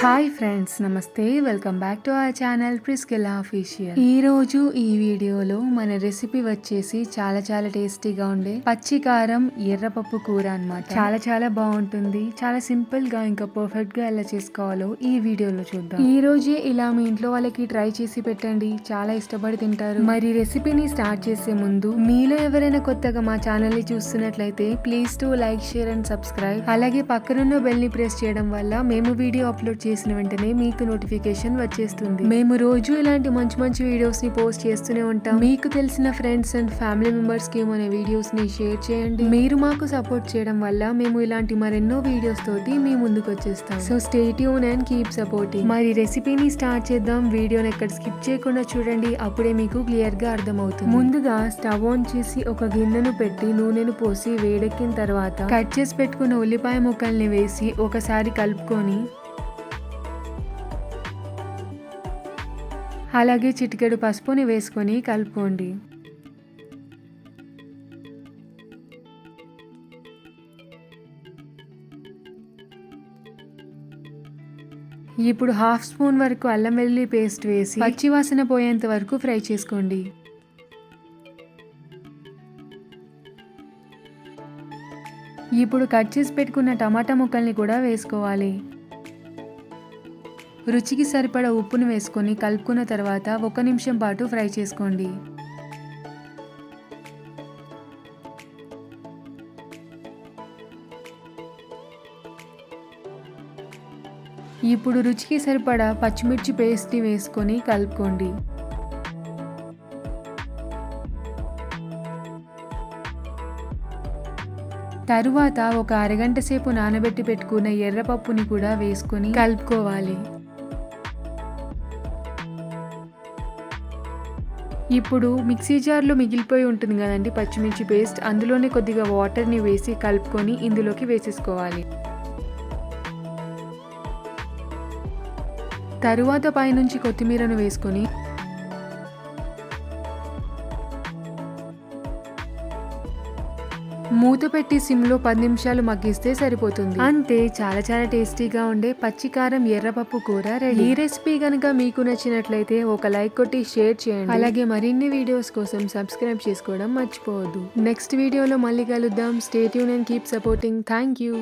Hi friends, నమస్తే. Welcome back to our channel Priscilla official. ఈరోజు ఈ వీడియోలో మన రెసిపీ వచ్చేసి చాలా టేస్టీగా ఉండే పచ్చి కారం ఎర్రపప్పు కూర అన్నమాట. చాలా బాగుంటుంది. చాలా సింపుల్ గా ఇంకా పర్ఫెక్ట్ గా ఎలా చేసుకోవాలో ఈ వీడియోలో చూద్దాం. ఈ రోజే ఇలా మీ ఇంట్లో వాళ్ళకి ట్రై చేసి పెట్టండి, చాలా ఇష్టపడి తింటారు. మరి రెసిపీని స్టార్ట్ చేసే ముందు మీలో ఎవరైనా కొత్తగా మా ఛానల్ ని చూస్తున్నట్లయితే please to like, share and subscribe. అలాగే పక్కనున్న బెల్ ని ప్రెస్ చేయడం వల్ల మేము వీడియో అప్లోడ్ చేసిన వెంటనే మీకు నోటిఫికేషన్ వచ్చేస్తుంది. మేము రోజు ఇలాంటి మంచి వీడియోస్ ని పోస్ట్ చేస్తూనే ఉంటాం. మీకు తెలిసిన ఫ్రెండ్స్ అండ్ ఫ్యామిలీ మెంబర్స్ కి మన వీడియోస్ ని షేర్ చేయండి. మీరు మాకు సపోర్ట్ చేయడం వల్ల మేము ఇలాంటి మరెన్నో వీడియోస్ తోటి మీ ముందుకు వచ్చేస్తాం. So stay tune and keep supporting. మరి రెసిపీని స్టార్ట్ చేద్దాం. వీడియోని ఎక్కడ స్కిప్ చేయకుండా చూడండి, అప్పుడే మీకు క్లియర్ గా అర్థమవుతుంది. ముందుగా స్టవ్ ఆన్ చేసి ఒక గిన్నెను పెట్టి నూనెను పోసి వేడెక్కిన తర్వాత కట్ చేసి పెట్టుకున్న ఉల్లిపాయ ముక్కల్ని వేసి ఒకసారి కలుపుకొని అలాగే చిటికెడు పసుపుని వేసుకొని కలుపుకోండి. ఇప్పుడు హాఫ్ స్పూన్ వరకు అల్లం వెల్లుల్లి పేస్ట్ వేసి పచ్చివాసన పోయేంత వరకు ఫ్రై చేసుకోండి. ఇప్పుడు కట్ చేసి పెట్టుకున్న టమాటా ముక్కల్ని కూడా వేసుకోవాలి. రుచికి సరిపడా ఉప్పును వేసుకొని కలుపుకున్న తర్వాత 1 నిమిషం పాటు ఫ్రై చేసుకోండి. ఇప్పుడు రుచికి సరిపడా పచ్చిమిర్చి పేస్ట్ని వేసుకొని కలుపుకోండి. తరువాత ఒక అరగంట సేపు నానబెట్టి పెట్టుకున్న ఎర్రపప్పుని కూడా వేసుకొని కలుపుకోవాలి. ఇప్పుడు మిక్సీ జార్లో మిగిలిపోయి ఉంటుంది కదండి పచ్చిమిర్చి పేస్ట్, అందులోనే కొద్దిగా వాటర్ని వేసి కలుపుకొని ఇందులోకి వేసేసుకోవాలి. తరువాత పైనుంచి కొత్తిమీరను వేసుకొని మూత పెట్టి సిమ్లో 10 నిమిషాలు మగ్గిస్తే సరిపోతుంది. అంతే, చాలా టేస్టీగా ఉండే పచ్చికారం ఎర్రపప్పు కూర రెడీ. ఈ రెసిపీ కనుక మీకు నచ్చినట్లయితే ఒక లైక్ కొట్టి షేర్ చేయండి. అలాగే మరిన్ని వీడియోస్ కోసం సబ్స్క్రైబ్ చేసుకోవడం మర్చిపోవద్దు. నెక్స్ట్ వీడియోలో మళ్ళీ కలుద్దాం. Stay tune and keep supporting. Thank you.